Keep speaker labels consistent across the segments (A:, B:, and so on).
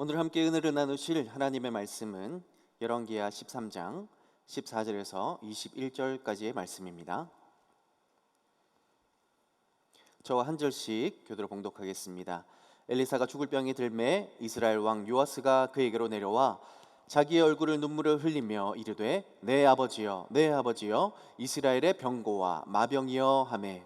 A: 오늘 함께 은혜를 나누실 하나님의 말씀은 열왕기하 13장 14절에서 21절까지의 말씀입니다. 저와 한 절씩 교대로 봉독하겠습니다. 엘리사가 죽을 병이 들매 이스라엘 왕 요아스가 그에게로 내려와 자기의 얼굴을 눈물을 흘리며 이르되 내 아버지여 내 아버지여 이스라엘의 병고와 마병이여 하매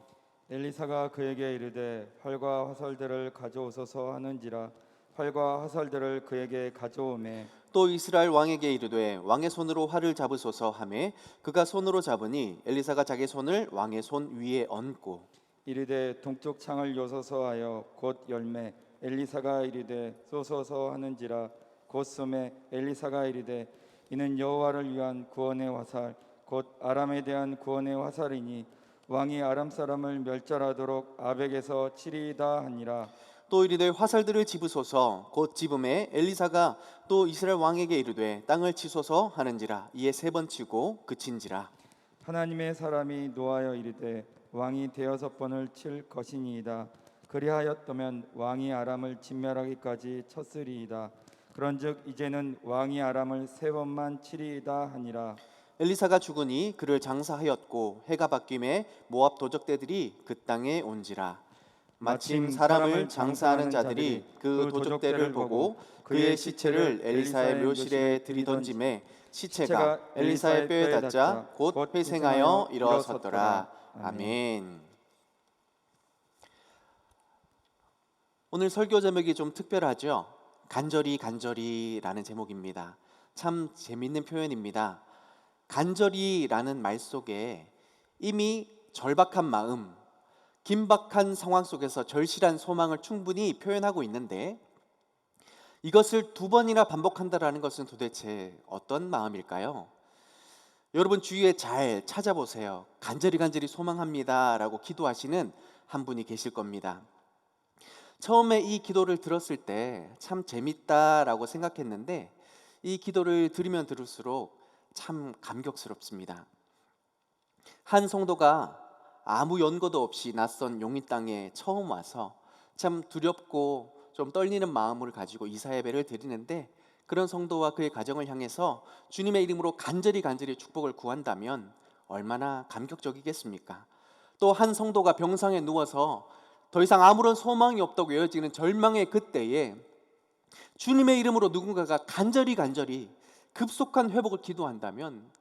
B: 엘리사가 그에게 이르되 활과 화살들을 가져오소서 하는지라 활과 화살들을 그에게 가져오매
A: 또 이스라엘 왕에게 이르되 왕의 손으로 활을 잡으소서 하매 그가 손으로 잡으니 엘리사가 자기 손을 왕의 손 위에 얹고
B: 이르되 동쪽 창을 요소서 하여 곧 열매 엘리사가 이르되 쏘소서 하는지라 곧 쏘매 엘리사가 이르되 이는 여호와를 위한 구원의 화살 곧 아람에 대한 구원의 화살이니 왕이 아람 사람을 멸절하도록 아벡에서 치리이다 하니라.
A: 또 이르되 화살들을 집으소서 곧 집음에 엘리사가 또 이스라엘 왕에게 이르되 땅을 치소서 하는지라 이에 세 번 치고 그친지라.
B: 하나님의 사람이 노하여 이르되 왕이 대여섯 번을 칠 것이니이다. 그리하였더면 왕이 아람을 진멸하기까지 쳤으리이다. 그런즉 이제는 왕이 아람을 세 번만 치리이다 하니라.
A: 엘리사가 죽으니 그를 장사하였고 해가 바뀜에 모압 도적대들이 그 땅에 온지라. 마침 사람을 장사하는 자들이 그 도적대를 보고 그의 시체를 엘리사의 묘실에 들이던짐에 시체가 엘리사의 뼈에 닿자 곧 회생하여 일어섰더라. 아멘. 오늘 설교 제목이 좀 특별하죠. 간절히라는 제목입니다. 참 재밌는 표현입니다. 간절히라는 말 속에 이미 절박한 마음, 긴박한 상황 속에서 절실한 소망을 충분히 표현하고 있는데 이것을 두 번이나 반복한다는 것은 도대체 어떤 마음일까요? 여러분 주위에 잘 찾아보세요. 간절히 소망합니다 라고 기도하시는 한 분이 계실 겁니다. 처음에 이 기도를 들었을 때 참 재밌다라고 생각했는데 이 기도를 들으면 들을수록 참 감격스럽습니다. 한 성도가 아무 연고도 없이 낯선 용인 땅에 처음 와서 참 두렵고 좀 떨리는 마음을 가지고 이사 예배를 드리는데 그런 성도와 그의 가정을 향해서 주님의 이름으로 간절히 축복을 구한다면 얼마나 감격적이겠습니까? 또 한 성도가 병상에 누워서 더 이상 아무런 소망이 없다고 여겨지는 절망의 그때에 주님의 이름으로 누군가가 간절히 급속한 회복을 기도한다면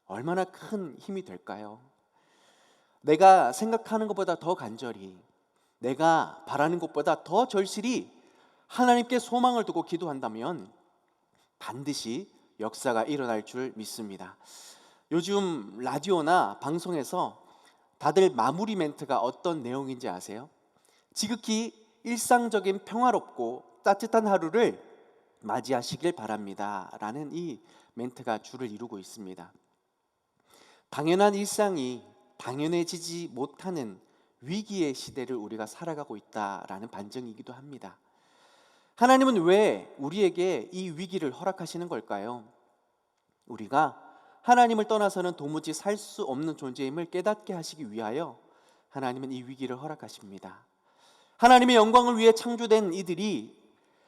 A: 얼마나 큰 힘이 될까요? 내가 생각하는 것보다 더 간절히, 내가 바라는 것보다 더 절실히 하나님께 소망을 두고 기도한다면 반드시 역사가 일어날 줄 믿습니다. 요즘 라디오나 방송에서 다들 마무리 멘트가 어떤 내용인지 아세요? 지극히 일상적인 평화롭고 따뜻한 하루를 맞이하시길 바랍니다 라는 이 멘트가 주를 이루고 있습니다. 당연한 일상이 당연해지지 못하는 위기의 시대를 우리가 살아가고 있다라는 반증이기도 합니다. 하나님은 왜 우리에게 이 위기를 허락하시는 걸까요? 우리가 하나님을 떠나서는 도무지 살 수 없는 존재임을 깨닫게 하시기 위하여 하나님은 이 위기를 허락하십니다. 하나님의 영광을 위해 창조된 이들이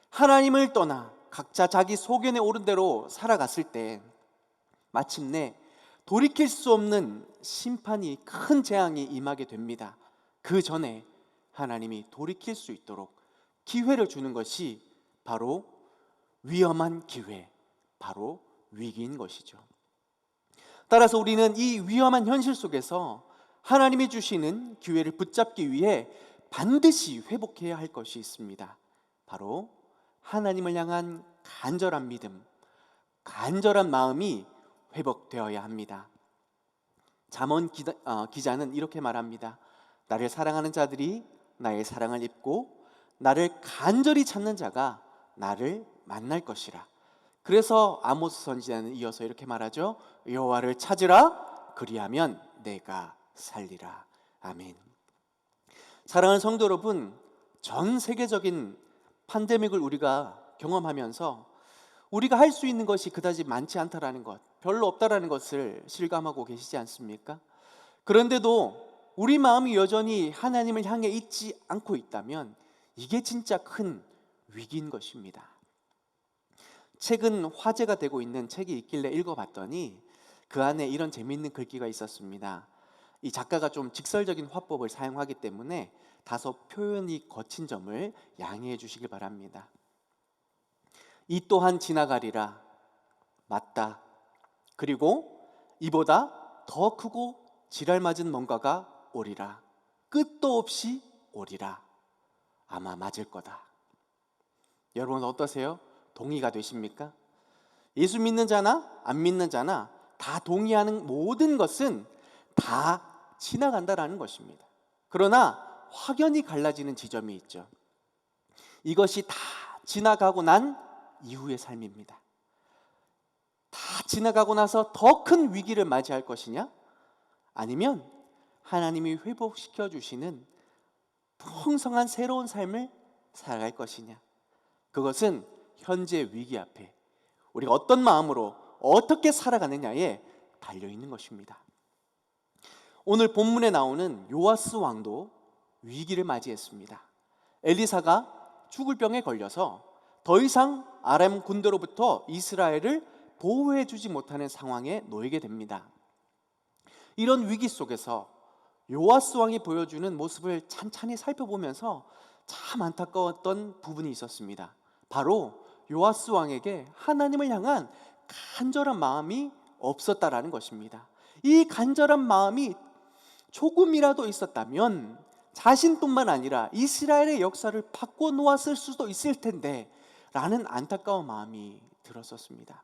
A: 하나님을 떠나 각자 자기 소견에 오른 대로 살아갔을 때 마침내 돌이킬 수 없는 심판이, 큰 재앙이 임하게 됩니다. 그 전에 하나님이 돌이킬 수 있도록 기회를 주는 것이 바로 위험한 기회, 바로 위기인 것이죠. 따라서 우리는 이 위험한 현실 속에서 하나님이 주시는 기회를 붙잡기 위해 반드시 회복해야 할 것이 있습니다. 바로 하나님을 향한 간절한 믿음, 간절한 마음이 회복되어야 합니다. 잠언 기자는 이렇게 말합니다. 나를 사랑하는 자들이 나의 사랑을 입고 나를 간절히 찾는 자가 나를 만날 것이라. 그래서 아모스 선지자는 이어서 이렇게 말하죠. 여호와를 찾으라 그리하면 내가 살리라. 아멘. 사랑하는 성도 여러분, 전 세계적인 팬데믹을 우리가 경험하면서 우리가 할 수 있는 것이 그다지 많지 않다라는 것, 별로 없다라는 것을 실감하고 계시지 않습니까? 그런데도 우리 마음이 여전히 하나님을 향해 있지 않고 있다면 이게 진짜 큰 위기인 것입니다. 최근 화제가 되고 있는 책이 있길래 읽어봤더니 그 안에 이런 재미있는 글귀가 있었습니다. 이 작가가 좀 직설적인 화법을 사용하기 때문에 다소 표현이 거친 점을 양해해 주시길 바랍니다. 이 또한 지나가리라. 맞다. 그리고 이보다 더 크고 지랄맞은 뭔가가 오리라. 끝도 없이 오리라. 아마 맞을 거다. 여러분 어떠세요? 동의가 되십니까? 예수 믿는 자나 안 믿는 자나 다 동의하는 모든 것은 다 지나간다라는 것입니다. 그러나 확연히 갈라지는 지점이 있죠. 이것이 다 지나가고 난 이후의 삶입니다. 다 지나가고 나서 더 큰 위기를 맞이할 것이냐? 아니면 하나님이 회복시켜 주시는 풍성한 새로운 삶을 살아갈 것이냐? 그것은 현재 위기 앞에 우리가 어떤 마음으로 어떻게 살아가느냐에 달려 있는 것입니다. 오늘 본문에 나오는 요아스 왕도 위기를 맞이했습니다. 엘리사가 죽을 병에 걸려서 더 이상 아람 군대로부터 이스라엘을 보호해 주지 못하는 상황에 놓이게 됩니다. 이런 위기 속에서 요아스 왕이 보여주는 모습을 찬찬히 살펴보면서 참 안타까웠던 부분이 있었습니다. 바로 요아스 왕에게 하나님을 향한 간절한 마음이 없었다라는 것입니다. 이 간절한 마음이 조금이라도 있었다면 자신뿐만 아니라 이스라엘의 역사를 바꿔 놓았을 수도 있을 텐데 라는 안타까운 마음이 들었었습니다.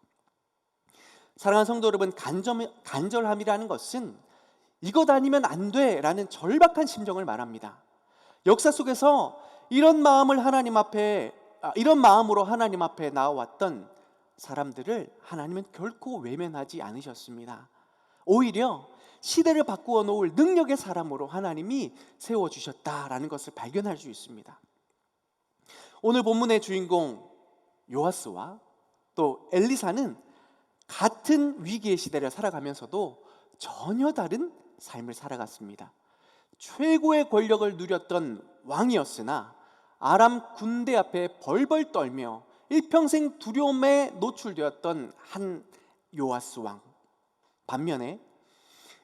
A: 사랑하는 성도 여러분, 간절함이라는 것은 이것 아니면 안 돼라는 절박한 심정을 말합니다. 역사 속에서 이런 마음으로 하나님 앞에 나와왔던 사람들을 하나님은 결코 외면하지 않으셨습니다. 오히려 시대를 바꾸어 놓을 능력의 사람으로 하나님이 세워주셨다라는 것을 발견할 수 있습니다. 오늘 본문의 주인공 요아스와 또 엘리사는 같은 위기의 시대를 살아가면서도 전혀 다른 삶을 살아갔습니다. 최고의 권력을 누렸던 왕이었으나 아람 군대 앞에 벌벌 떨며 일평생 두려움에 노출되었던 한 요아스 왕. 반면에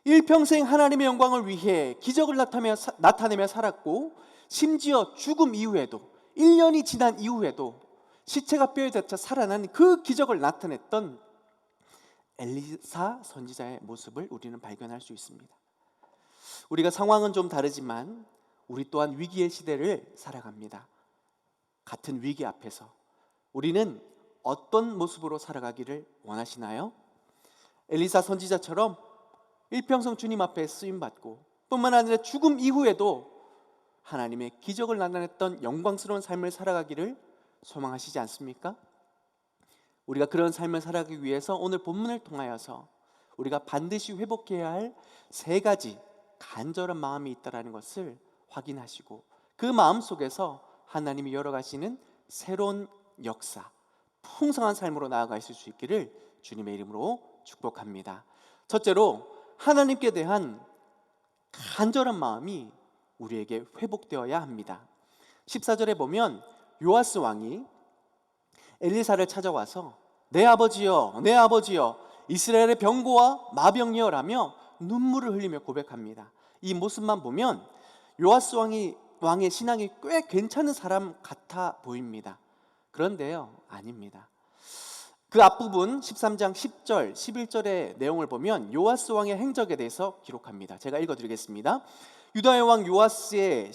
A: 일평생 하나님의 영광을 위해 기적을 나타내며 살았고 심지어 죽음 이후에도 1년이 지난 이후에도 시체가 뼈에 닿쳐 살아난 그 기적을 나타냈던 엘리사 선지자의 모습을 우리는 발견할 수 있습니다. 우리가 상황은 좀 다르지만 우리 또한 위기의 시대를 살아갑니다. 같은 위기 앞에서 우리는 어떤 모습으로 살아가기를 원하시나요? 엘리사 선지자처럼 일평생 주님 앞에 쓰임받고 뿐만 아니라 죽음 이후에도 하나님의 기적을 나타냈던 영광스러운 삶을 살아가기를 소망하시지 않습니까? 우리가 그런 삶을 살아가기 위해서 오늘 본문을 통하여서 우리가 반드시 회복해야 할 3가지 간절한 마음이 있다는 것을 확인하시고 그 마음 속에서 하나님이 열어가시는 새로운 역사, 풍성한 삶으로 나아가실 수 있기를 주님의 이름으로 축복합니다. 첫째로 하나님께 대한 간절한 마음이 우리에게 회복되어야 합니다. 14절에 보면 요아스 왕이 엘리사를 찾아와서 내 아버지여, 내 아버지여, 이스라엘의 병고와 마병이여라며 눈물을 흘리며 고백합니다. 이 모습만 보면 요아스 왕의 신앙이 꽤 괜찮은 사람 같아 보입니다. 그런데요, 아닙니다. 그 앞부분 13장 10절, 11절의 내용을 보면 요아스 왕의 행적에 대해서 기록합니다. 제가 읽어드리겠습니다. 유다의 왕 요아스의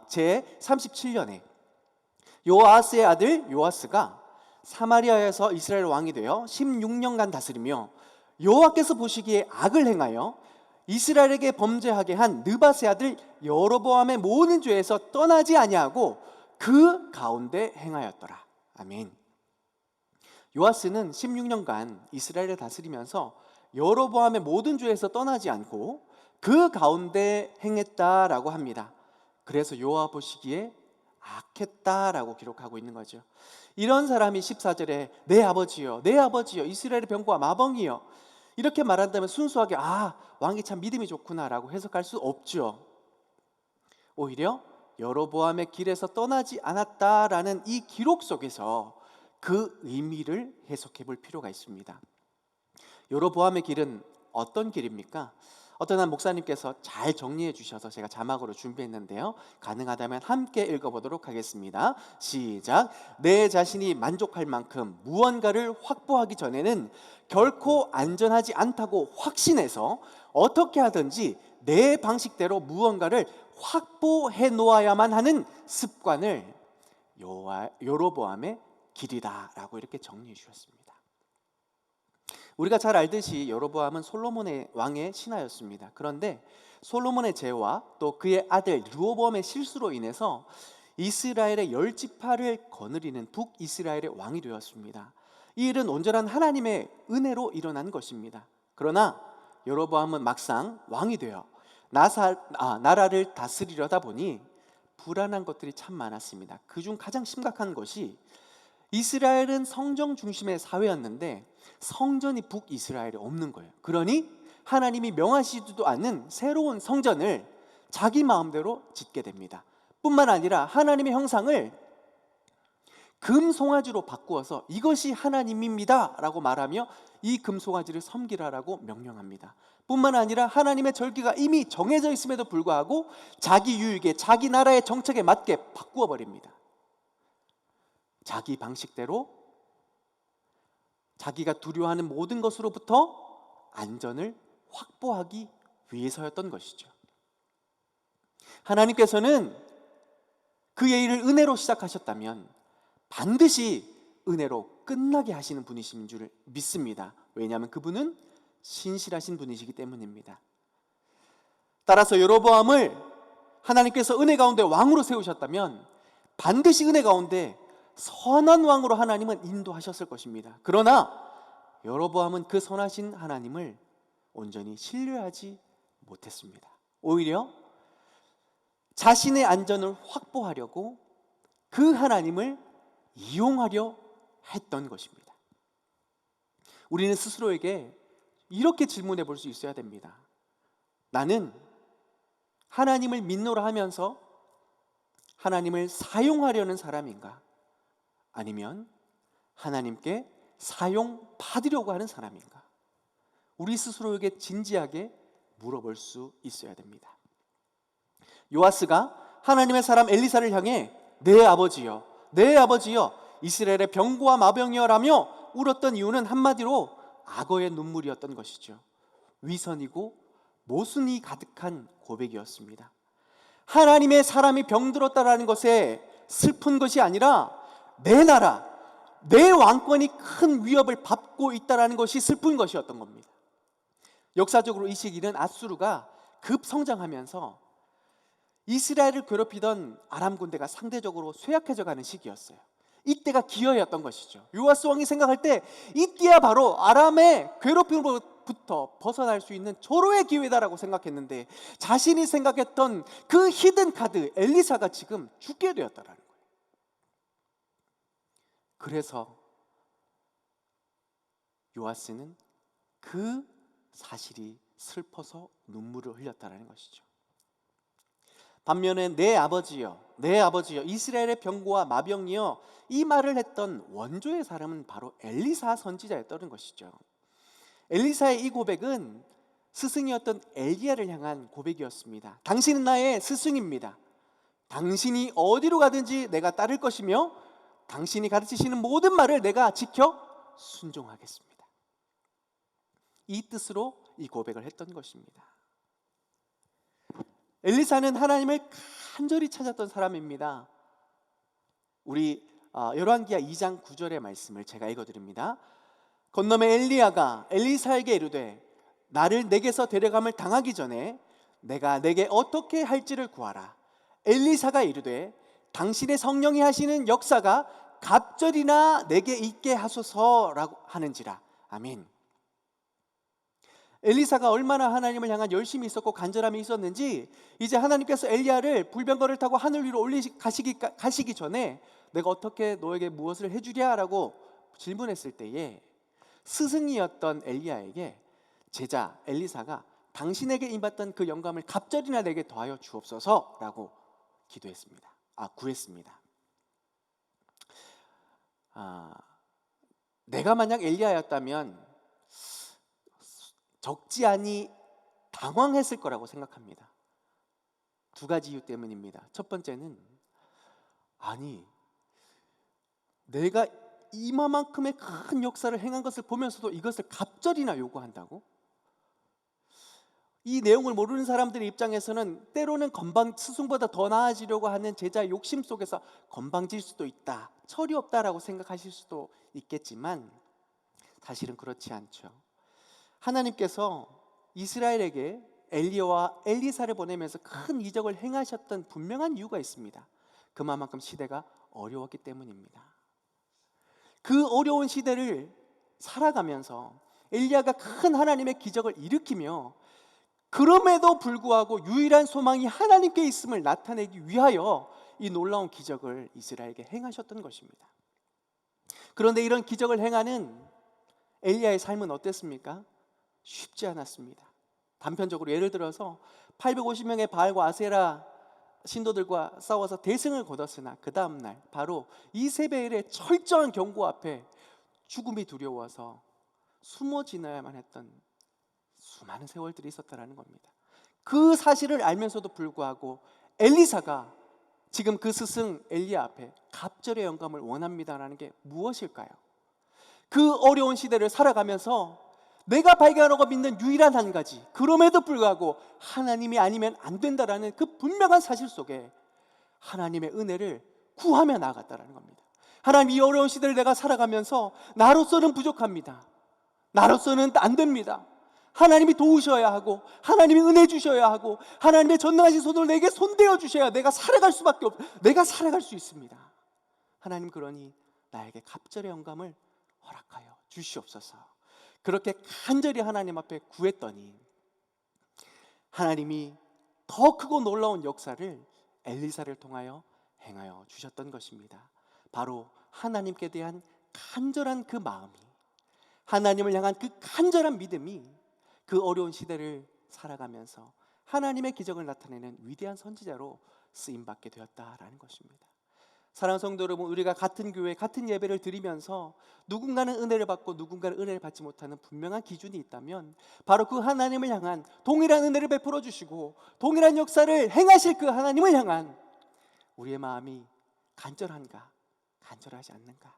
A: 제 37년에 요아스의 아들 요아스가 사마리아에서 이스라엘 왕이 되어 16년간 다스리며 여호와께서 보시기에 악을 행하여 이스라엘에게 범죄하게 한 느밧의 아들 여로보암의 모든 죄에서 떠나지 아니하고 그 가운데 행하였더라. 아멘. 요아스는 16년간 이스라엘을 다스리면서 여로보암의 모든 죄에서 떠나지 않고 그 가운데 행했다라고 합니다. 그래서 여호와 보시기에 악했다라고 기록하고 있는 거죠. 이런 사람이 14절에 내 아버지여, 내 아버지여, 이스라엘의 병거와 마병이여 이렇게 말한다면 순수하게 왕이 참 믿음이 좋구나라고 해석할 수 없죠. 오히려 여로보암의 길에서 떠나지 않았다라는 이 기록 속에서 그 의미를 해석해 볼 필요가 있습니다. 여로보암의 길은 어떤 길입니까? 어떤 한 목사님께서 잘 정리해 주셔서 제가 자막으로 준비했는데요, 가능하다면 함께 읽어보도록 하겠습니다. 시작. 내 자신이 만족할 만큼 무언가를 확보하기 전에는 결코 안전하지 않다고 확신해서 어떻게 하든지 내 방식대로 무언가를 확보해 놓아야만 하는 습관을 여로보암의 길이다라고 이렇게 정리해 주셨습니다. 우리가 잘 알듯이 여로보암은 솔로몬의 왕의 신하였습니다. 그런데 솔로몬의 죄와 또 그의 아들 르호보암의 실수로 인해서 이스라엘의 10지파를 거느리는 북이스라엘의 왕이 되었습니다. 이 일은 온전한 하나님의 은혜로 일어난 것입니다. 그러나 여로보암은 막상 왕이 되어 나라를 다스리려다 보니 불안한 것들이 참 많았습니다. 그중 가장 심각한 것이 이스라엘은 성전 중심의 사회였는데 성전이 북이스라엘에 없는 거예요. 그러니 하나님이 명하시지도 않는 새로운 성전을 자기 마음대로 짓게 됩니다. 뿐만 아니라 하나님의 형상을 금 송아지로 바꾸어서 이것이 하나님입니다 라고 말하며 이 금 송아지를 섬기라라고 명령합니다. 뿐만 아니라 하나님의 절기가 이미 정해져 있음에도 불구하고 자기 유익에, 자기 나라의 정책에 맞게 바꾸어 버립니다. 자기 방식대로 자기가 두려워하는 모든 것으로부터 안전을 확보하기 위해서였던 것이죠. 하나님께서는 그의 일을 은혜로 시작하셨다면 반드시 은혜로 끝나게 하시는 분이신 줄 믿습니다. 왜냐하면 그분은 신실하신 분이시기 때문입니다. 따라서 여로보암을 하나님께서 은혜 가운데 왕으로 세우셨다면 반드시 은혜 가운데 선한 왕으로 하나님은 인도하셨을 것입니다. 그러나 여로보암은 그 선하신 하나님을 온전히 신뢰하지 못했습니다. 오히려 자신의 안전을 확보하려고 그 하나님을 이용하려 했던 것입니다. 우리는 스스로에게 이렇게 질문해 볼 수 있어야 됩니다. 나는 하나님을 믿노라 하면서 하나님을 사용하려는 사람인가? 아니면 하나님께 사용받으려고 하는 사람인가? 우리 스스로에게 진지하게 물어볼 수 있어야 됩니다. 요아스가 하나님의 사람 엘리사를 향해 내 아버지여, 내 아버지여, 이스라엘의 병고와 마병이여라며 울었던 이유는 한마디로 악어의 눈물이었던 것이죠. 위선이고 모순이 가득한 고백이었습니다. 하나님의 사람이 병들었다라는 것에 슬픈 것이 아니라 내 나라, 내 왕권이 큰 위협을 받고 있다는 것이 슬픈 것이었던 겁니다. 역사적으로 이 시기는 아수르가 급성장하면서 이스라엘을 괴롭히던 아람 군대가 상대적으로 쇠약해져 가는 시기였어요. 이때가 기회였던 것이죠. 요아스 왕이 생각할 때 이때야 바로 아람의 괴롭힘으로부터 벗어날 수 있는 절호의 기회다라고 생각했는데 자신이 생각했던 그 히든 카드 엘리사가 지금 죽게 되었다라는 거예요. 그래서 요아스는 그 사실이 슬퍼서 눈물을 흘렸다는 것이죠. 반면에 내 아버지여, 내 아버지여, 이스라엘의 병고와 마병이여, 이 말을 했던 원조의 사람은 바로 엘리사 선지자였다는 것이죠. 엘리사의 이 고백은 스승이었던 엘리야를 향한 고백이었습니다. 당신은 나의 스승입니다. 당신이 어디로 가든지 내가 따를 것이며 당신이 가르치시는 모든 말을 내가 지켜 순종하겠습니다. 이 뜻으로 이 고백을 했던 것입니다. 엘리사는 하나님을 간절히 찾았던 사람입니다. 우리 열왕기하 2장 9절의 말씀을 제가 읽어드립니다. 건너매 엘리야가 엘리사에게 이르되 나를 내게서 데려감을 당하기 전에 내가 내게 어떻게 할지를 구하라. 엘리사가 이르되 당신의 성령이 하시는 역사가 갑절이나 내게 있게 하소서라고 하는지라. 아멘. 엘리사가 얼마나 하나님을 향한 열심이 있었고 간절함이 있었는지 이제 하나님께서 엘리야를 불병거를 타고 하늘 위로 가시기 전에 내가 어떻게 너에게 무엇을 해주랴라고 질문했을 때에 스승이었던 엘리야에게 제자 엘리사가 당신에게 임했던 그 영감을 갑절이나 내게 더하여 주옵소서라고 구했습니다. 내가 만약 엘리야였다면 적지 않이 당황했을 거라고 생각합니다. 두 가지 이유 때문입니다. 첫 번째는, 아니 내가 이마만큼의 큰 역사를 행한 것을 보면서도 이것을 갑절이나 요구한다고? 이 내용을 모르는 사람들의 입장에서는 때로는 스승보다 더 나아지려고 하는 제자의 욕심 속에서 건방질 수도 있다, 철이 없다라고 생각하실 수도 있겠지만 사실은 그렇지 않죠. 하나님께서 이스라엘에게 엘리야와 엘리사를 보내면서 큰 이적을 행하셨던 분명한 이유가 있습니다. 그만큼 시대가 어려웠기 때문입니다. 그 어려운 시대를 살아가면서 엘리야가 큰 하나님의 기적을 일으키며 그럼에도 불구하고 유일한 소망이 하나님께 있음을 나타내기 위하여 이 놀라운 기적을 이스라엘에게 행하셨던 것입니다. 그런데 이런 기적을 행하는 엘리야의 삶은 어땠습니까? 쉽지 않았습니다. 단편적으로 예를 들어서 850명의 바알과 아세라 신도들과 싸워서 대승을 거뒀으나 그 다음날 바로 이세벨의 철저한 경고 앞에 죽음이 두려워서 숨어 지나야만 했던 수많은 세월들이 있었다는 겁니다. 그 사실을 알면서도 불구하고 엘리사가 지금 그 스승 엘리야 앞에 갑절의 영감을 원합니다라는 게 무엇일까요? 그 어려운 시대를 살아가면서 내가 발견하고 믿는 유일한 한 가지, 그럼에도 불구하고 하나님이 아니면 안 된다라는 그 분명한 사실 속에 하나님의 은혜를 구하며 나아갔다는 겁니다. 하나님, 이 어려운 시대를 내가 살아가면서 나로서는 부족합니다. 나로서는 안 됩니다. 하나님이 도우셔야 하고 하나님이 은혜 주셔야 하고 하나님의 전능하신 손으로 내게 손대어 주셔야 내가 살아갈 수밖에 내가 살아갈 수 있습니다. 하나님, 그러니 나에게 갑절의 영감을 허락하여 주시옵소서. 그렇게 간절히 하나님 앞에 구했더니 하나님이 더 크고 놀라운 역사를 엘리사를 통하여 행하여 주셨던 것입니다. 바로 하나님께 대한 간절한 그 마음이, 하나님을 향한 그 간절한 믿음이 그 어려운 시대를 살아가면서 하나님의 기적을 나타내는 위대한 선지자로 쓰임받게 되었다라는 것입니다. 사랑하는 성도 여러분, 우리가 같은 교회, 같은 예배를 드리면서 누군가는 은혜를 받고 누군가는 은혜를 받지 못하는 분명한 기준이 있다면 바로 그 하나님을 향한 동일한 은혜를 베풀어 주시고 동일한 역사를 행하실 그 하나님을 향한 우리의 마음이 간절한가, 간절하지 않는가,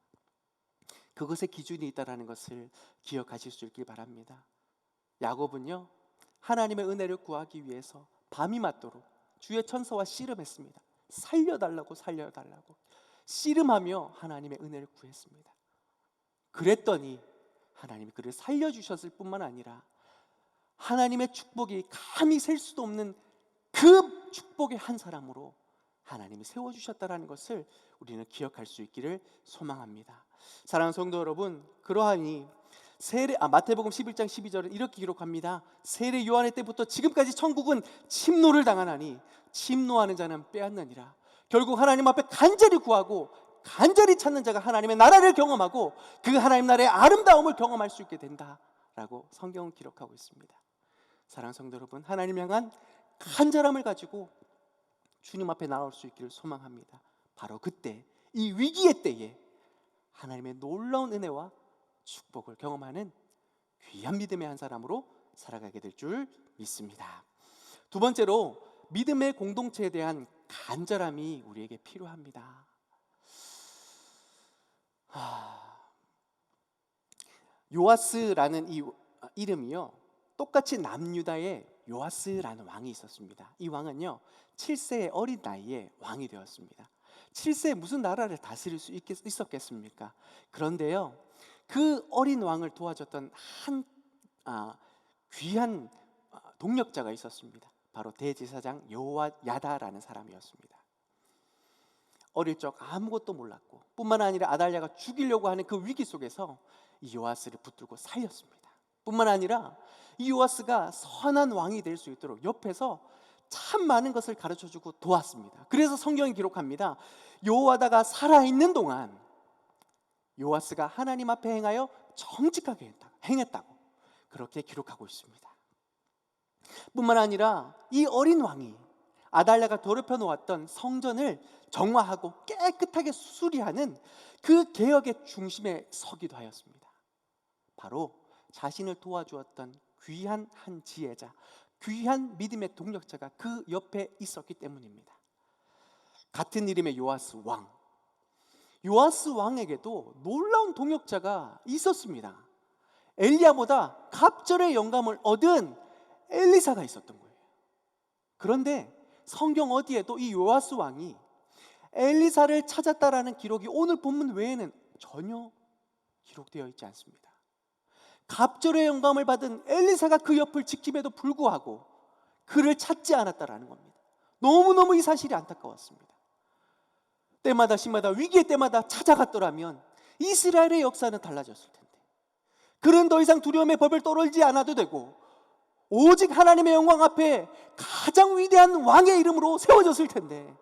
A: 그것의 기준이 있다는 것을 기억하실 수 있길 바랍니다. 야곱은요, 하나님의 은혜를 구하기 위해서 밤이 맞도록 주의 천사와 씨름했습니다. 살려달라고 씨름하며 하나님의 은혜를 구했습니다. 그랬더니 하나님이 그를 살려주셨을 뿐만 아니라 하나님의 축복이 감히 셀 수도 없는 그 축복의 한 사람으로 하나님이 세워주셨다는 것을 우리는 기억할 수 있기를 소망합니다. 사랑하는 성도 여러분, 그러하니 마태복음 11장 12절은 이렇게 기록합니다. 세례 요한의 때부터 지금까지 천국은 침노를 당하나니 침노하는 자는 빼앗느니라. 결국 하나님 앞에 간절히 구하고 간절히 찾는 자가 하나님의 나라를 경험하고 그 하나님 나라의 아름다움을 경험할 수 있게 된다라고 성경은 기록하고 있습니다. 사랑하는 성도 여러분, 하나님 향한 간절함을 가지고 주님 앞에 나올 수 있기를 소망합니다. 바로 그때, 이 위기의 때에 하나님의 놀라운 은혜와 축복을 경험하는 귀한 믿음의 한 사람으로 살아가게 될 줄 믿습니다. 두 번째로, 믿음의 공동체에 대한 간절함이 우리에게 필요합니다. 요아스라는 이 이름이요, 똑같이 남유다에 요아스라는 왕이 있었습니다. 이 왕은요 7세의 어린 나이에 왕이 되었습니다. 7세에 무슨 나라를 다스릴 수 있었겠습니까? 그런데요, 그 어린 왕을 도와줬던 한 귀한 동력자가 있었습니다. 바로 대제사장 여호야다라는 사람이었습니다. 어릴 적 아무것도 몰랐고 뿐만 아니라 아달랴가 죽이려고 하는 그 위기 속에서 이 요아스를 붙들고 살렸습니다. 뿐만 아니라 이 요아스가 선한 왕이 될 수 있도록 옆에서 참 많은 것을 가르쳐주고 도왔습니다. 그래서 성경이 기록합니다. 여호야다가 살아있는 동안 요아스가 하나님 앞에 행하여 정직하게 행했다고 그렇게 기록하고 있습니다. 뿐만 아니라 이 어린 왕이 아달랴가 더럽혀 놓았던 성전을 정화하고 깨끗하게 수리하는 그 개혁의 중심에 서기도 하였습니다. 바로 자신을 도와주었던 귀한 한 지혜자, 귀한 믿음의 동력자가 그 옆에 있었기 때문입니다. 같은 이름의 요아스 왕, 요아스 왕에게도 놀라운 동역자가 있었습니다. 엘리야보다 갑절의 영감을 얻은 엘리사가 있었던 거예요. 그런데 성경 어디에도 이 요아스 왕이 엘리사를 찾았다라는 기록이 오늘 본문 외에는 전혀 기록되어 있지 않습니다. 갑절의 영감을 받은 엘리사가 그 옆을 지킴에도 불구하고 그를 찾지 않았다라는 겁니다. 너무너무 이 사실이 안타까웠습니다. 때마다 시마다 위기의 때마다 찾아갔더라면 이스라엘의 역사는 달라졌을 텐데, 그는 더 이상 두려움의 법을 떨지 않아도 되고 오직 하나님의 영광 앞에 가장 위대한 왕의 이름으로 세워졌을 텐데,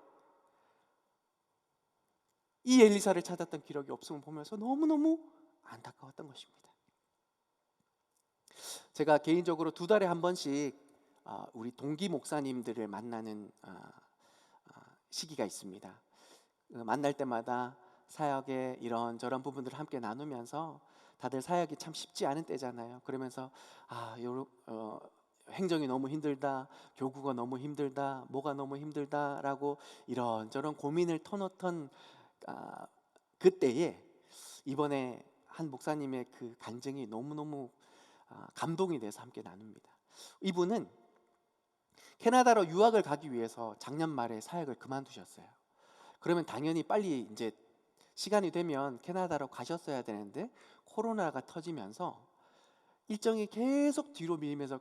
A: 이 엘리사를 찾았던 기록이 없음을 보면서 너무너무 안타까웠던 것입니다. 제가 개인적으로 2달에 한 번씩 우리 동기 목사님들을 만나는 시기가 있습니다. 만날 때마다 사역의 이런저런 부분들을 함께 나누면서 다들 사역이 참 쉽지 않은 때잖아요. 그러면서 행정이 너무 힘들다, 교구가 너무 힘들다, 뭐가 너무 힘들다라고 이런저런 고민을 터놓던 그때에 이번에 한 목사님의 그 간증이 너무너무 감동이 돼서 함께 나눕니다. 이분은 캐나다로 유학을 가기 위해서 작년 말에 사역을 그만두셨어요. 그러면 당연히 빨리 이제 시간이 되면 캐나다로 가셨어야 되는데 코로나가 터지면서 일정이 계속 뒤로 밀리면서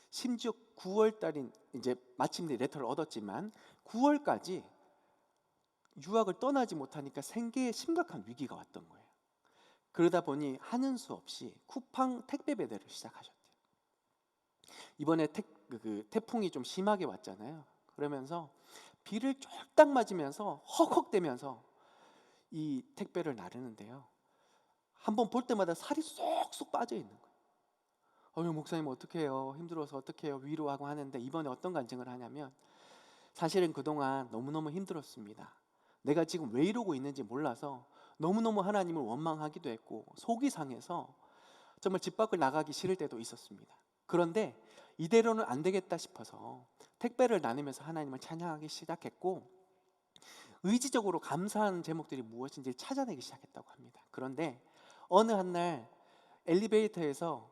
A: 심지어 9월 달인 이제 마침내 레터를 얻었지만 9월까지 유학을 떠나지 못하니까 생계에 심각한 위기가 왔던 거예요. 그러다 보니 하는 수 없이 쿠팡 택배 배달을 시작하셨대요. 이번에 태풍이 좀 심하게 왔잖아요. 그러면서 비를 쫄딱 맞으면서 헉헉대면서 이 택배를 나르는데요, 한번 볼 때마다 살이 쏙쏙 빠져 있는 거예요. 목사님 어떡해요, 힘들어서 어떡해요, 위로하고 하는데 이번에 어떤 간증을 하냐면, 사실은 그동안 너무너무 힘들었습니다. 내가 지금 왜 이러고 있는지 몰라서 너무너무 하나님을 원망하기도 했고 속이 상해서 정말 집 밖을 나가기 싫을 때도 있었습니다. 그런데 이대로는 안 되겠다 싶어서 택배를 나누면서 하나님을 찬양하기 시작했고, 의지적으로 감사하는 제목들이 무엇인지 찾아내기 시작했다고 합니다. 그런데 어느 한날 엘리베이터에서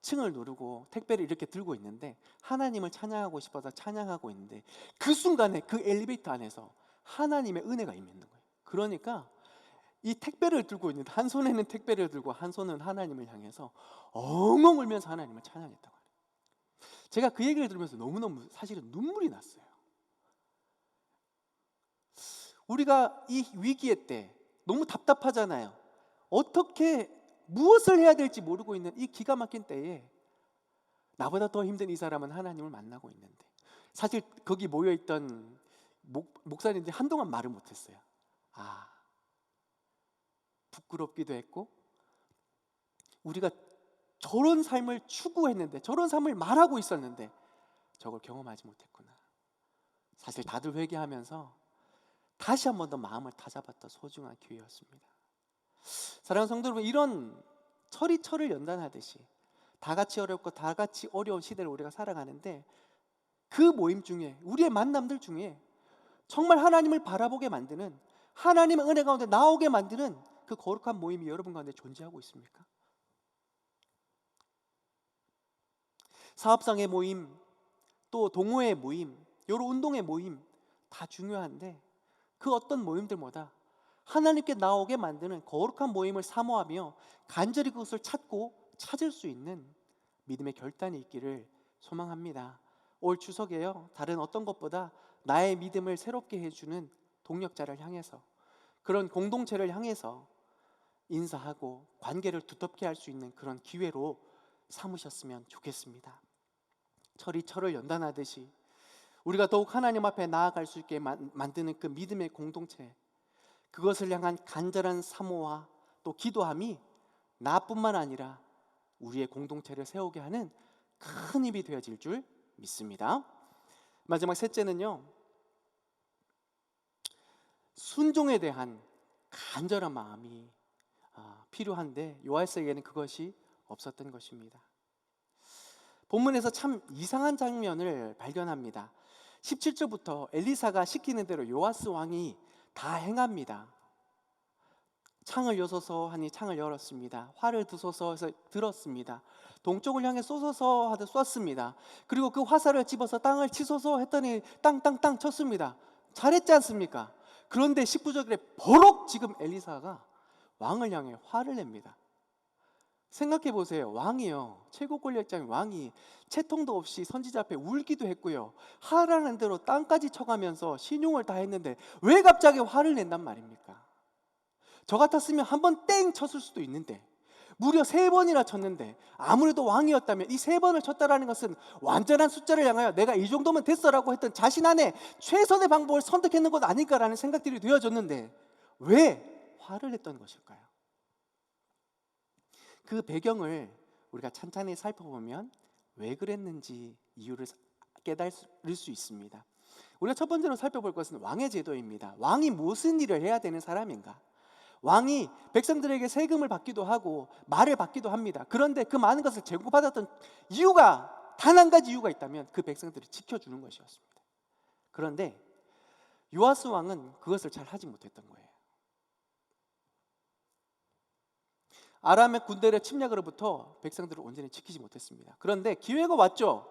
A: 층을 누르고 택배를 이렇게 들고 있는데 하나님을 찬양하고 싶어서 찬양하고 있는데 그 순간에 그 엘리베이터 안에서 하나님의 은혜가 임했는 거예요. 그러니까 이 택배를 들고 있는데 한 손에는 택배를 들고 한 손은 하나님을 향해서 엉엉 울면서 하나님을 찬양했다고 해요. 제가 그 얘기를 들으면서 너무너무 사실은 눈물이 났어요. 우리가 이 위기의 때 너무 답답하잖아요. 어떻게 무엇을 해야 될지 모르고 있는 이 기가 막힌 때에 나보다 더 힘든 이 사람은 하나님을 만나고 있는데, 사실 거기 모여있던 목사님들이 한동안 말을 못했어요. 부끄럽기도 했고, 우리가 저런 삶을 추구했는데, 저런 삶을 말하고 있었는데 저걸 경험하지 못했구나. 사실 다들 회개하면서 다시 한 번 더 마음을 다잡았던 소중한 기회였습니다. 사랑하는 성도 여러분, 이런 철이 철을 연단하듯이 다 같이 어렵고 다 같이 어려운 시대를 우리가 살아가는데, 그 모임 중에, 우리의 만남들 중에 정말 하나님을 바라보게 만드는, 하나님의 은혜 가운데 나오게 만드는 그 거룩한 모임이 여러분 가운데 존재하고 있습니까? 사업상의 모임, 또 동호회 모임, 여러 운동의 모임 다 중요한데 그 어떤 모임들보다 하나님께 나오게 만드는 거룩한 모임을 사모하며 간절히 그것을 찾을 수 있는 믿음의 결단이 있기를 소망합니다. 올 추석에요, 다른 어떤 것보다 나의 믿음을 새롭게 해주는 동력자를 향해서, 그런 공동체를 향해서 인사하고 관계를 두텁게 할 수 있는 그런 기회로 삼으셨으면 좋겠습니다. 철이 철을 연단하듯이 우리가 더욱 하나님 앞에 나아갈 수 있게 만드는 그 믿음의 공동체, 그것을 향한 간절한 사모와 또 기도함이 나뿐만 아니라 우리의 공동체를 세우게 하는 큰 힘이 되어질 줄 믿습니다. 마지막 셋째는요, 순종에 대한 간절한 마음이 필요한데 요하스에게는 그것이 없었던 것입니다. 본문에서 참 이상한 장면을 발견합니다. 17절부터 엘리사가 시키는 대로 요아스 왕이 다 행합니다. 창을 여소서 하니 창을 열었습니다. 활을 드소서 해서 들었습니다. 동쪽을 향해 쏘소서 하듯 쐈습니다. 그리고 그 화살을 집어서 땅을 치소서 했더니 땅땅땅 쳤습니다. 잘했지 않습니까? 그런데 19절에 버럭 지금 엘리사가 왕을 향해 화를 냅니다. 생각해 보세요. 왕이요, 최고 권력자인 왕이 채통도 없이 선지자 앞에 울기도 했고요, 하라는 대로 땅까지 쳐가면서 신용을 다 했는데 왜 갑자기 화를 낸단 말입니까? 저 같았으면 한 번 땡 쳤을 수도 있는데 무려 3번이나 쳤는데, 아무래도 왕이었다면 이 3번을 쳤다라는 것은 완전한 숫자를 향하여 내가 이 정도면 됐어라고 했던 자신 안에 최선의 방법을 선택했는 것 아닐까라는 생각들이 되어졌는데 왜 화를 냈던 것일까요? 그 배경을 우리가 찬찬히 살펴보면 왜 그랬는지 이유를 깨달을 수 있습니다. 우리가 첫 번째로 살펴볼 것은 왕의 제도입니다. 왕이 무슨 일을 해야 되는 사람인가? 왕이 백성들에게 세금을 받기도 하고 말을 받기도 합니다. 그런데 그 많은 것을 제공받았던 이유가, 단 한 가지 이유가 있다면 그 백성들을 지켜주는 것이었습니다. 그런데 요아스 왕은 그것을 잘 하지 못했던 거예요. 아람의 군대의 침략으로부터 백성들을 온전히 지키지 못했습니다. 그런데 기회가 왔죠.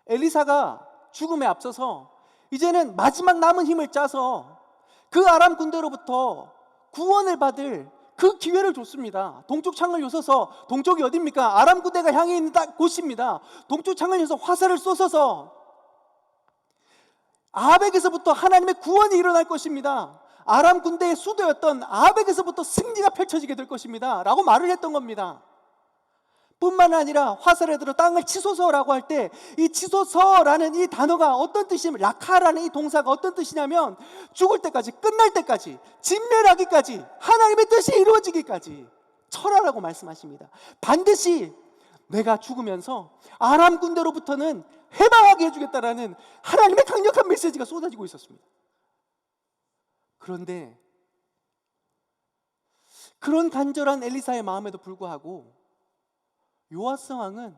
A: 엘리사가 죽음에 앞서서 이제는 마지막 남은 힘을 짜서 그 아람 군대로부터 구원을 받을 그 기회를 줬습니다. 동쪽 창을 여서서, 동쪽이 어디입니까? 아람 군대가 향해 있는 곳입니다. 동쪽 창을 여서 화살을 쏘서서 아벡에서부터 하나님의 구원이 일어날 것입니다. 아람 군대의 수도였던 아벡에서부터 승리가 펼쳐지게 될 것입니다 라고 말을 했던 겁니다. 뿐만 아니라 화살에 들어 땅을 치소서라고 할 때 이 치소서라는 이 단어가 어떤 뜻이냐면, 라카라는 이 동사가 어떤 뜻이냐면 죽을 때까지, 끝날 때까지, 진멸하기까지, 하나님의 뜻이 이루어지기까지 철하라고 말씀하십니다. 반드시 내가 죽으면서 아람 군대로부터는 해방하게 해주겠다라는 하나님의 강력한 메시지가 쏟아지고 있었습니다. 그런데 그런 간절한 엘리사의 마음에도 불구하고 요아스 왕은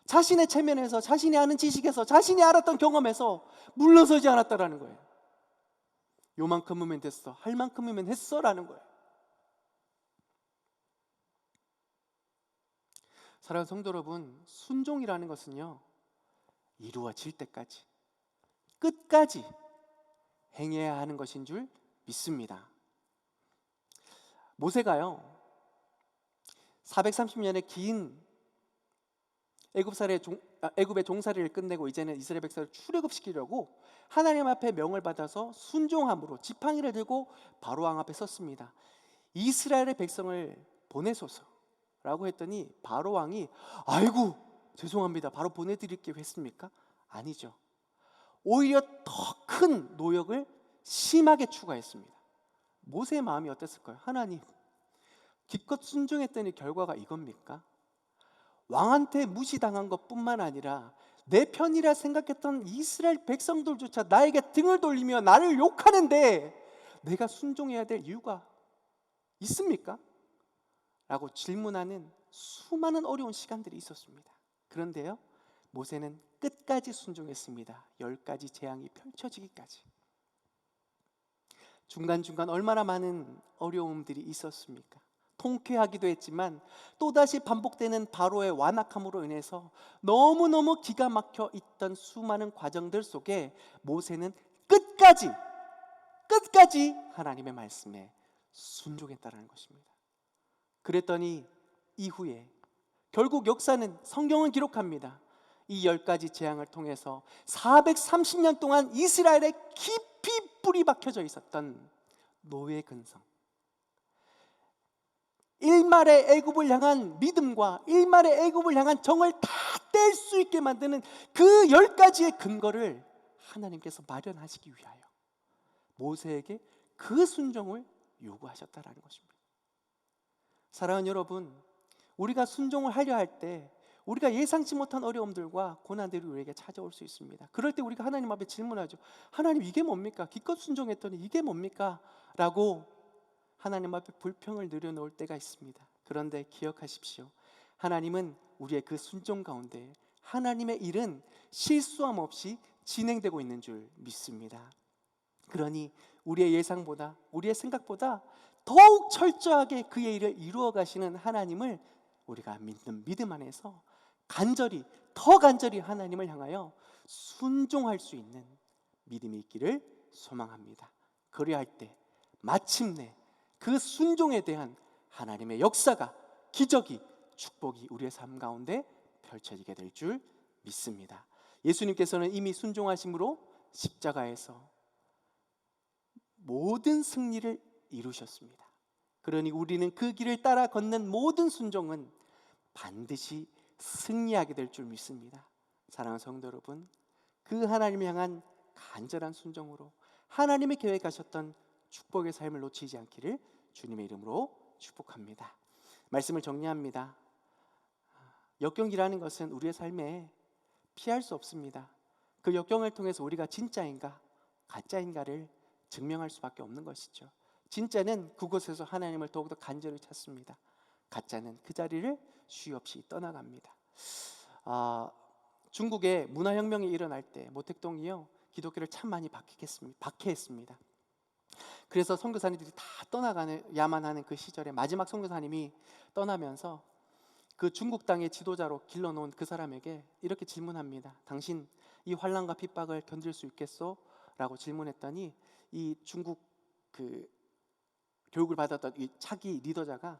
A: 자신의 체면에서, 자신이 아는 지식에서, 자신이 알았던 경험에서 물러서지 않았다라는 거예요. 요만큼이면 됐어, 할 만큼이면 했어라는 거예요. 사랑하는 성도 여러분, 순종이라는 것은요, 이루어질 때까지, 끝까지 행해야 하는 것인 줄 믿습니다. 모세가요, 430년의 긴 애굽의 종살이를 끝내고 이제는 이스라엘 백성을 출애굽시키려고 하나님 앞에 명을 받아서 순종함으로 지팡이를 들고 바로 왕 앞에 섰습니다. 이스라엘의 백성을 보내소서라고 했더니 바로 왕이 아이고 죄송합니다, 바로 보내드릴게요 했습니까? 아니죠. 오히려 더 큰 노역을 심하게 추가했습니다. 모세의 마음이 어땠을까요? 하나님, 기껏 순종했더니 결과가 이겁니까? 왕한테 무시당한 것뿐만 아니라 내 편이라 생각했던 이스라엘 백성들조차 나에게 등을 돌리며 나를 욕하는데 내가 순종해야 될 이유가 있습니까? 라고 질문하는 수많은 어려운 시간들이 있었습니다. 그런데요, 모세는 끝까지 순종했습니다. 10가지 재앙이 펼쳐지기까지. 중간중간 얼마나 많은 어려움들이 있었습니까? 통쾌하기도 했지만 또다시 반복되는 바로의 완악함으로 인해서 너무너무 기가 막혀 있던 수많은 과정들 속에 모세는 끝까지 하나님의 말씀에 순종했다는 것입니다. 그랬더니 이후에 결국 역사는, 성경은 기록합니다. 이 10가지 재앙을 통해서 430년 동안 이스라엘에 깊이 뿌리 박혀져 있었던 노예 근성, 일말의 애굽을 향한 믿음과 일말의 애굽을 향한 정을 다 뗄 수 있게 만드는 그 10가지의 근거를 하나님께서 마련하시기 위하여 모세에게 그 순종을 요구하셨다라는 것입니다. 사랑하는 여러분, 우리가 순종을 하려 할 때 우리가 예상치 못한 어려움들과 고난들이 우리에게 찾아올 수 있습니다. 그럴 때 우리가 하나님 앞에 질문하죠. 하나님, 이게 뭡니까? 기껏 순종했더니 이게 뭡니까? 라고 하나님 앞에 불평을 내려놓을 때가 있습니다. 그런데 기억하십시오. 하나님은 우리의 그 순종 가운데 하나님의 일은 실수함 없이 진행되고 있는 줄 믿습니다. 그러니 우리의 예상보다, 우리의 생각보다 더욱 철저하게 그의 일을 이루어 가시는 하나님을 우리가 믿는 믿음 안에서 간절히, 더 간절히 하나님을 향하여 순종할 수 있는 믿음이 있기를 소망합니다. 그리할 때 마침내 그 순종에 대한 하나님의 역사가, 기적이, 축복이 우리의 삶 가운데 펼쳐지게 될 줄 믿습니다. 예수님께서는 이미 순종하심으로 십자가에서 모든 승리를 이루셨습니다. 그러니 우리는 그 길을 따라 걷는 모든 순종은 반드시 승리하게 될 줄 믿습니다. 사랑하는 성도 여러분, 그 하나님을 향한 간절한 순종으로 하나님의 계획하셨던 축복의 삶을 놓치지 않기를 주님의 이름으로 축복합니다. 말씀을 정리합니다. 역경이라는 것은 우리의 삶에 피할 수 없습니다. 그 역경을 통해서 우리가 진짜인가 가짜인가를 증명할 수밖에 없는 것이죠. 진짜는 그곳에서 하나님을 더욱더 간절히 찾습니다. 가짜는 그 자리를 수위 없이 떠나갑니다. 중국에 문화혁명이 일어날 때 모택동이요, 기독교를 참 많이 박해했습니다. 그래서 선교사님들이 다 떠나가야만 하는 그 시절에 마지막 선교사님이 떠나면서 그 중국 땅의 지도자로 길러놓은 그 사람에게 이렇게 질문합니다. 당신 이 환난과 핍박을 견딜 수 있겠소? 라고 질문했더니 이 중국 그 교육을 받았던 이 차기 리더자가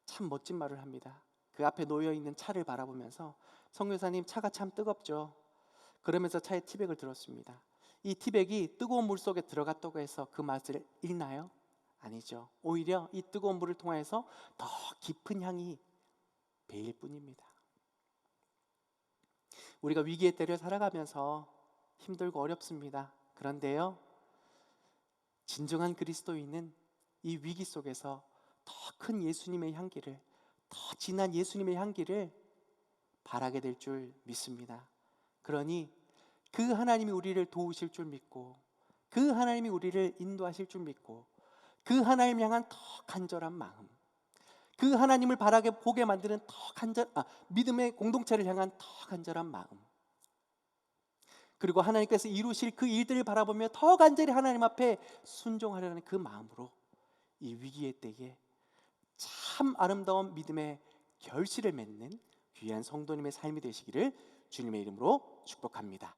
A: 참 멋진 말을 합니다. 그 앞에 놓여있는 차를 바라보면서 선교사님, 차가 참 뜨겁죠? 그러면서 차에 티백을 들었습니다. 이 티백이 뜨거운 물 속에 들어갔다고 해서 그 맛을 잃나요? 아니죠. 오히려 이 뜨거운 물을 통해서 더 깊은 향이 배일 뿐입니다. 우리가 위기의 때를 살아가면서 힘들고 어렵습니다. 그런데요, 진정한 그리스도인은 이 위기 속에서 더 큰 예수님의 향기를, 더 진한 예수님의 향기를 바라게 될 줄 믿습니다. 그러니 그 하나님이 우리를 도우실 줄 믿고, 그 하나님이 우리를 인도하실 줄 믿고, 그 하나님 향한 더 간절한 마음, 그 하나님을 보게 만드는 믿음의 공동체를 향한 더 간절한 마음, 그리고 하나님께서 이루실 그 일들을 바라보며 더 간절히 하나님 앞에 순종하려는 그 마음으로 이 위기의 때에 참 아름다운 믿음의 결실을 맺는 귀한 성도님의 삶이 되시기를 주님의 이름으로 축복합니다.